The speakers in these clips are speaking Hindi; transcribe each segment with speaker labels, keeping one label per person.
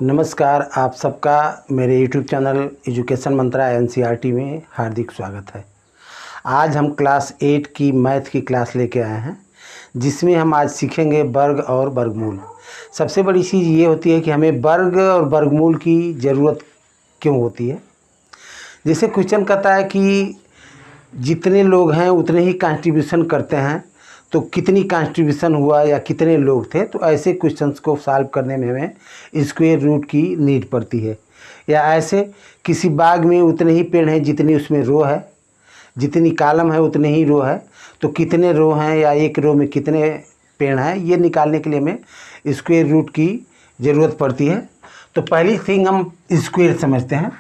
Speaker 1: नमस्कार, आप सबका मेरे YouTube चैनल एजुकेशन मंत्रा NCERT में हार्दिक स्वागत है। आज हम क्लास 8 की मैथ की क्लास लेके आए हैं, जिसमें हम आज सीखेंगे वर्ग और वर्गमूल। सबसे बड़ी चीज़ ये होती है कि हमें वर्ग और वर्गमूल की ज़रूरत क्यों होती है। जैसे क्वेश्चन कहता है कि जितने लोग हैं उतने ही कंट्रीब्यूशन करते हैं, तो कितनी कंट्रीब्यूशन हुआ या कितने लोग थे। तो ऐसे क्वेश्चंस को सॉल्व करने में हमें स्क्वायर रूट की नीड पड़ती है। या ऐसे किसी बाग में उतने ही पेड़ हैं जितनी उसमें रो है, जितनी कॉलम है उतने ही रो है, तो कितने रो हैं या एक रो में कितने पेड़ हैं, ये निकालने के लिए हमें स्क्वायर रूट की ज़रूरत पड़ती है। तो पहली थिंग हम स्क्वायर समझते हैं।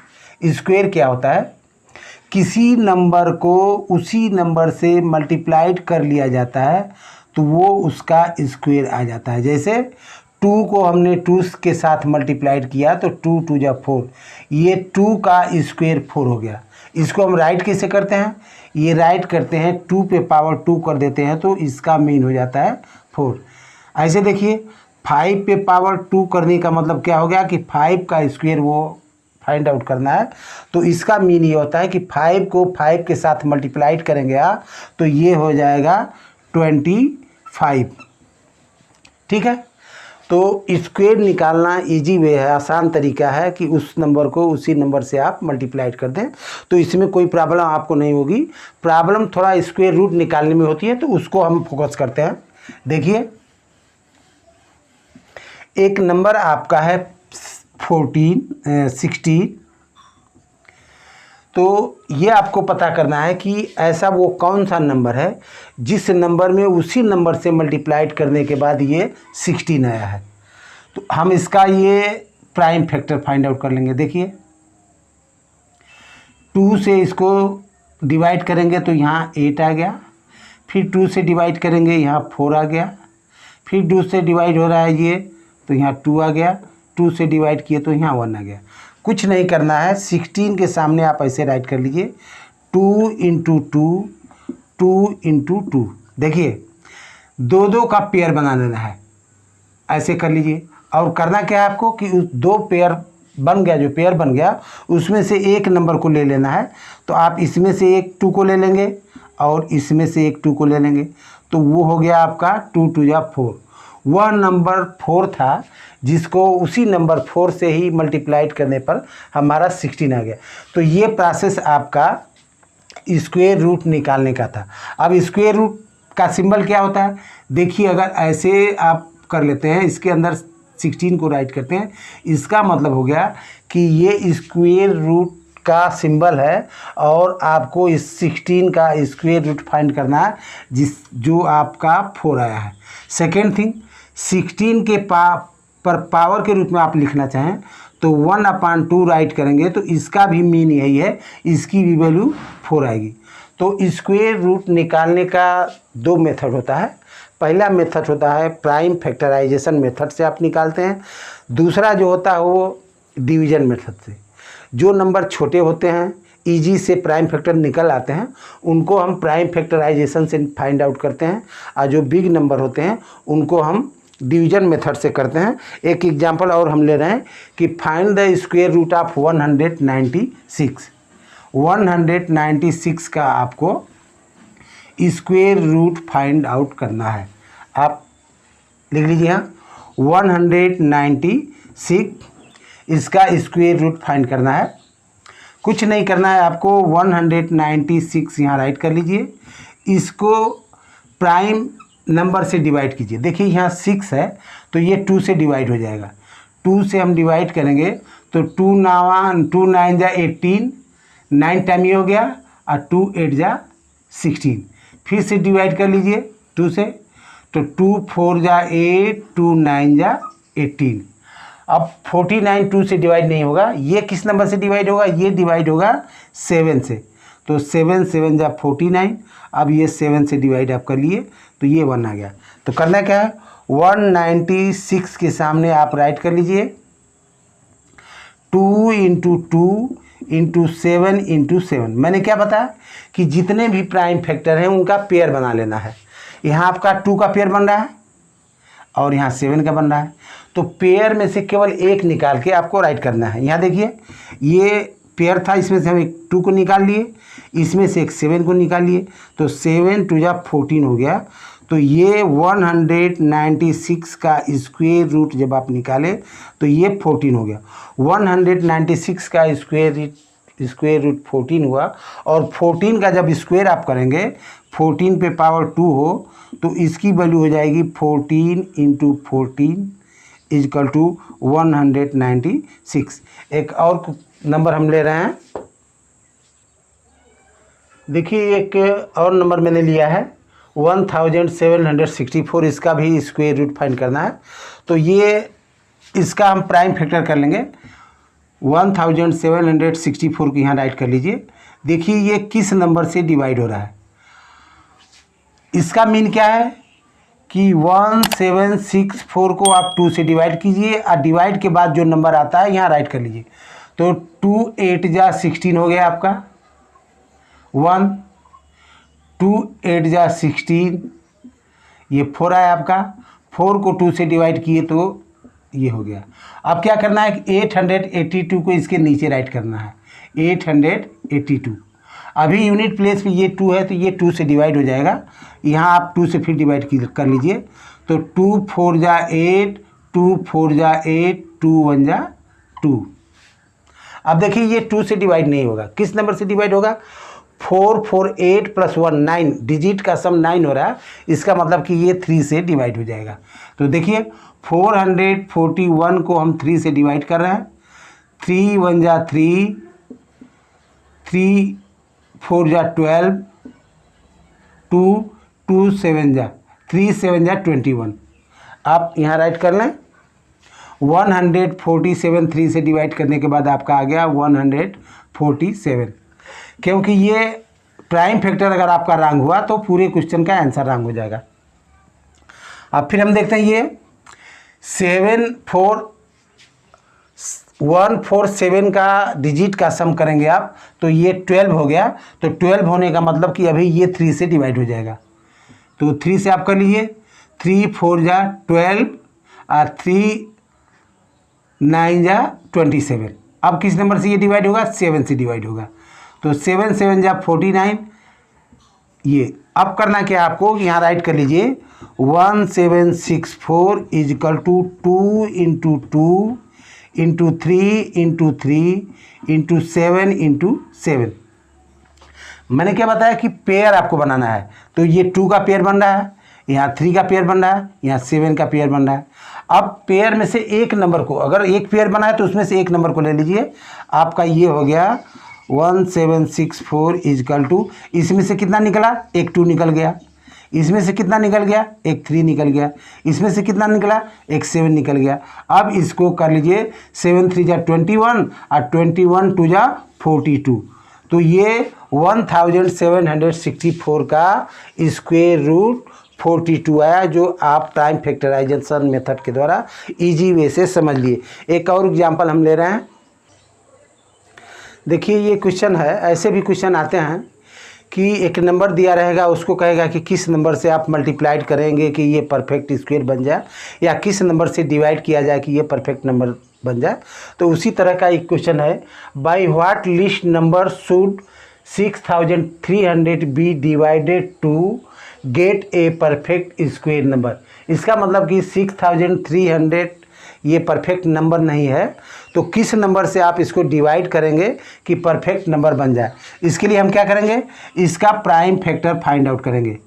Speaker 1: स्क्वायर क्या होता है? किसी नंबर को उसी नंबर से मल्टीप्लाइड कर लिया जाता है तो वो उसका स्क्वायर आ जाता है। जैसे 2 को हमने 2 के साथ मल्टीप्लाइड किया तो 2 2 जा 4, ये 2 का स्क्वायर 4 हो गया। इसको हम राइट कैसे करते हैं? ये राइट करते हैं 2 पे पावर 2 कर देते हैं तो इसका मीन हो जाता है 4। ऐसे देखिए 5 पे पावर 2 करने का मतलब क्या हो गया कि 5 का स्क्वायर वो फाइंड आउट करना है। तो इसका मीन ये होता है कि 5 को 5 के साथ मल्टीप्लाइड करेंगे तो ये हो जाएगा 25। ठीक है, तो स्क्वायर निकालना इजी वे है, आसान तरीका है कि उस नंबर को उसी नंबर से आप मल्टीप्लाइड कर दें, तो इसमें कोई प्रॉब्लम आपको नहीं होगी। प्रॉब्लम थोड़ा स्क्वायर रूट निकालने में होती है, तो उसको हम फोकस करते हैं। देखिए एक नंबर आपका है 16, तो ये आपको पता करना है कि ऐसा वो कौन सा नंबर है जिस नंबर में उसी नंबर से मल्टीप्लाइड करने के बाद ये 16 आया है। तो हम इसका ये प्राइम फैक्टर फाइंड आउट कर लेंगे। देखिए 2 से इसको डिवाइड करेंगे तो यहाँ 8 आ गया, फिर 2 से डिवाइड करेंगे यहाँ 4 आ गया, फिर 2 से डिवाइड हो रहा है ये तो यहाँ 2 आ गया, 2 से डिवाइड किए तो यहाँ 1 आ गया। कुछ नहीं करना है, 16 के सामने आप ऐसे राइट कर लीजिए 2 इंटू 2 इंटू 2। देखिए 2 का पेयर बना लेना है, ऐसे कर लीजिए। और करना क्या है आपको कि उस 2 पेयर बन गया, जो पेयर बन गया उसमें से एक नंबर को ले लेना है। तो आप इसमें से एक 2 को ले लेंगे और इसमें से एक 2 को ले लेंगे, तो वो हो गया आपका 2 2 जा 4। वह नंबर 4 था जिसको उसी नंबर 4 से ही मल्टीप्लाइड करने पर हमारा 16 आ गया। तो ये प्रोसेस आपका स्क्वायर रूट निकालने का था। अब स्क्वायर रूट का सिंबल क्या होता है? देखिए अगर ऐसे आप कर लेते हैं, इसके अंदर 16 को राइट करते हैं, इसका मतलब हो गया कि ये स्क्वायर रूट का सिंबल है और आपको इस 16 का स्क्वायर रूट फाइंड करना है जो आपका 4 आया है। सेकेंड थिंग, 16 के पर पावर के रूप में आप लिखना चाहें तो 1/2 राइट करेंगे तो इसका भी मीन यही है, इसकी भी वैल्यू 4 आएगी। तो स्क्वायर रूट निकालने का 2 मेथड होता है। पहला मेथड होता है प्राइम फैक्टराइजेशन मेथड से आप निकालते हैं। दूसरा जो होता है वो डिवीजन मेथड से। जो नंबर छोटे होते हैं इजी से प्राइम फैक्टर निकल आते हैं, उनको हम प्राइम फैक्टराइजेशन से फाइंड आउट करते हैं, और जो बिग नंबर होते हैं उनको हम डिवीजन मेथड से करते हैं। एक एग्जांपल और हम ले रहे हैं कि find the square root of 196। 196 का आपको स्क्वायर रूट फाइंड आउट करना है। आप लिख लीजिए यहाँ 196, इसका स्क्वायर रूट फाइंड करना है। कुछ नहीं करना है आपको, 196 यहाँ राइट कर लीजिए, इसको प्राइम नंबर से डिवाइड कीजिए। देखिए यहाँ 6 है तो ये 2 से डिवाइड हो जाएगा। 2 से हम डिवाइड करेंगे तो 2 9 जा 18, 9 टाइम ये हो गया, और 2 8 जा 16। फिर से डिवाइड कर लीजिए 2 से, तो 2 4 जा 8, 2 9 जा 18। अब 49 2 से डिवाइड नहीं होगा, ये किस नंबर से डिवाइड होगा? ये डिवाइड होगा 7 से, तो 7 7 जा 49। अब ये 7 से डिवाइड आप कर लिए तो ये 1 आ गया। तो करना क्या है, 196 के सामने आप राइट कर लीजिए 2 इंटू 2 इंटू 7 इंटू 7। मैंने क्या बताया कि जितने भी प्राइम फैक्टर हैं उनका पेयर बना लेना है। यहाँ आपका 2 का पेयर बन रहा है और यहाँ 7 का बन रहा है। तो पेयर में से केवल एक निकाल के आपको राइट करना है। यहाँ देखिए ये पेयर था, इसमें से हम एक 2 को निकाल लिए, इसमें से एक 7 को निकाल लिए, तो 7 2 जा 14 हो गया। तो ये 196 का स्क्वायर रूट जब आप निकाले तो ये 14 हो गया। 196 का स्क्वायर रूट 14 हुआ, और 14 का जब स्क्वायर आप करेंगे 14 पे पावर 2 हो तो इसकी वैल्यू हो जाएगी 14 इंटू 14 इजकल टू 196। एक और नंबर हम ले रहे हैं, देखिए एक और नंबर मैंने लिया है 1764, इसका भी स्क्वायर रूट फाइंड करना है। तो ये इसका हम प्राइम फैक्टर कर लेंगे। 1764 को यहाँ राइट कर लीजिए। देखिए ये किस नंबर से डिवाइड हो रहा है, इसका मीन क्या है कि 1764 को आप 2 से डिवाइड कीजिए, और डिवाइड के बाद जो नंबर आता है यहाँ राइट कर लीजिए। तो 2 8 जा 16 हो गया आपका 1, 2 8 जा 16, ये 4 आया आपका। 4 को 2 से डिवाइड किए तो ये हो गया। अब क्या करना है, 882 को इसके नीचे राइट करना है, 882। अभी यूनिट प्लेस में ये 2 है तो ये 2 से डिवाइड हो जाएगा, यहाँ आप 2 से फिर डिवाइड कर लीजिए। तो 2 4 जा 8, 2 4 जा 8, 2 1 जा 2। अब देखिए ये 2 से डिवाइड नहीं होगा, किस नंबर से डिवाइड होगा, 4 4 8 प्लस 1 9, डिजिट का सम 9 हो रहा है, इसका मतलब कि ये 3 से डिवाइड हो जाएगा। तो देखिए 441 को हम 3 से डिवाइड कर रहे हैं, 3 1 जा 3, 3 4 जा 12, 2 2 7 जा 3 7 जा 21। आप यहाँ राइट कर लें 147, 3 से डिवाइड करने के बाद आपका आ गया 147, क्योंकि ये प्राइम फैक्टर अगर आपका रॉन्ग हुआ तो पूरे क्वेश्चन का आंसर रॉन्ग हो जाएगा। अब फिर हम देखते हैं ये 147 का डिजिट का सम करेंगे आप तो ये 12 हो गया। तो 12 होने का मतलब कि अभी ये 3 से डिवाइड हो जाएगा। तो 3 से आप कर लीजिए, 3 4 जा 12 और 3 9 जा 27। अब किस नंबर से ये डिवाइड होगा, 7 से डिवाइड होगा। तो 7 7 जा 49। ये अब करना क्या आपको, यहाँ राइट कर लीजिए 1764 is equal to 2 into 2 into 3 into 3 into 7 into 7। मैंने क्या बताया कि पेयर आपको बनाना है, तो ये 2 का पेयर बन रहा है, यहाँ 3 का पेयर बन रहा है, यहाँ 7 का पेयर बन रहा है। अब पेयर में से एक नंबर को, अगर एक पेयर बना है तो उसमें से एक नंबर को ले लीजिए। आपका ये हो गया 1764 इजकल टू, इसमें से कितना निकला, एक 2 निकल गया, इसमें से कितना निकल गया, एक 3 निकल गया, इसमें से कितना निकला, एक 7 निकल गया। अब इसको कर लीजिए 7 3 जा 21 और 21 2 जा 42। तो ये 1764 का स्क्वायर रूट 42 आया, जो आप टाइम फैक्टराइजेशन मेथड के द्वारा इजी वे से समझ लिए। एक और एग्जांपल हम ले रहे हैं, देखिए ये क्वेश्चन है, ऐसे भी क्वेश्चन आते हैं कि एक नंबर दिया रहेगा, उसको कहेगा कि किस नंबर से आप मल्टीप्लाइड करेंगे कि ये परफेक्ट स्क्वायर बन जाए, या किस नंबर से डिवाइड किया जाए कि ये परफेक्ट नंबर बन जाए। तो उसी तरह का एक क्वेश्चन है, by what least number should 6300 be divided to get a perfect square number. इसका मतलब कि 6300 ये परफेक्ट नंबर नहीं है, तो किस नंबर से आप इसको डिवाइड करेंगे कि परफेक्ट नंबर बन जाए। इसके लिए हम क्या करेंगे, इसका प्राइम फैक्टर फाइंड आउट करेंगे।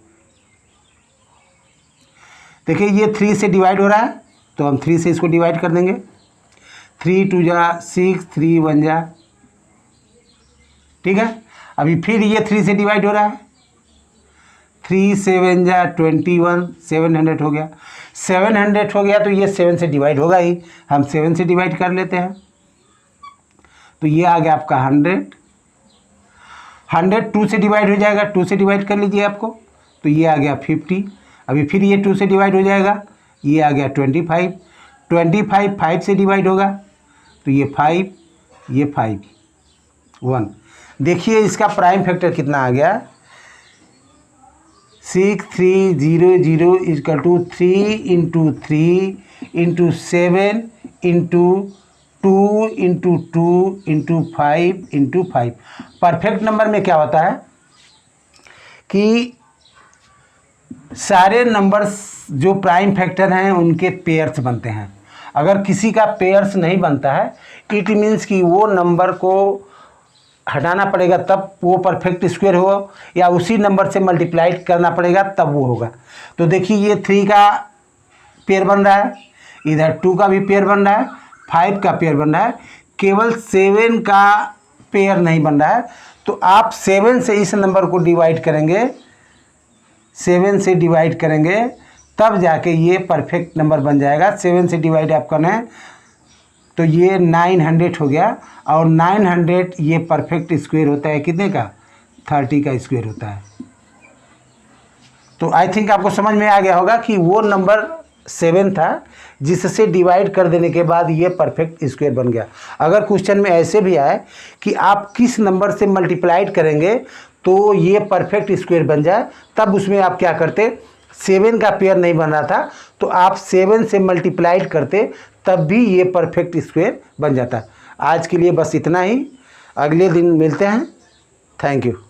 Speaker 1: देखिए ये 3 से डिवाइड हो रहा है, तो हम 3 से इसको डिवाइड कर देंगे। 3 2 जा 6, 3 1 जा, ठीक है। अभी फिर ये 3 से डिवाइड हो रहा है, 3 7 जा 21, 700 हो गया। 700 हो गया तो ये 7 से डिवाइड होगा ही, हम 7 से डिवाइड कर लेते हैं। तो ये आ गया आपका 100। 100 2 से डिवाइड हो जाएगा, 2 से डिवाइड कर लीजिए आपको, तो ये आ गया 50। अभी फिर ये 2 से डिवाइड हो जाएगा, ये आ गया 25। 25 5 से डिवाइड होगा, तो ये 5, ये 5 1। देखिए इसका प्राइम फैक्टर कितना आ गया, 6300 is equal to 3 into 3 into 7 into 2 into 2 into 5 into 5। Perfect number में क्या होता है कि सारे नंबर्स जो प्राइम फैक्टर हैं उनके पेयर्स बनते हैं। अगर किसी का पेयर्स नहीं बनता है इट मीन्स कि वो नंबर को हटाना पड़ेगा तब वो परफेक्ट स्क्वायर हो, या उसी नंबर से मल्टीप्लाई करना पड़ेगा तब वो होगा। तो देखिए ये 3 का पेयर बन रहा है, इधर 2 का भी पेयर बन रहा है, 5 का पेयर बन रहा है, केवल 7 का पेयर नहीं बन रहा है। तो आप 7 से इस नंबर को डिवाइड करेंगे, 7 से डिवाइड करेंगे तब जाके ये परफेक्ट नंबर बन जाएगा। 7 से डिवाइड आप करना है तो ये 900 हो गया, और 900 ये परफेक्ट स्क्वायर होता है कितने का, 30 का स्क्वायर होता है। तो आई थिंक आपको समझ में आ गया होगा कि वो नंबर 7 था जिससे डिवाइड कर देने के बाद ये परफेक्ट स्क्वायर बन गया। अगर क्वेश्चन में ऐसे भी आए कि आप किस नंबर से मल्टीप्लाइड करेंगे तो ये परफेक्ट स्क्वायर बन जाए, तब उसमें आप क्या करते, 7 का पेयर नहीं बन रहा था तो आप 7 से मल्टीप्लाइड करते तब भी ये परफेक्ट स्क्वायर बन जाता। आज के लिए बस इतना ही, अगले दिन मिलते हैं। Thank you.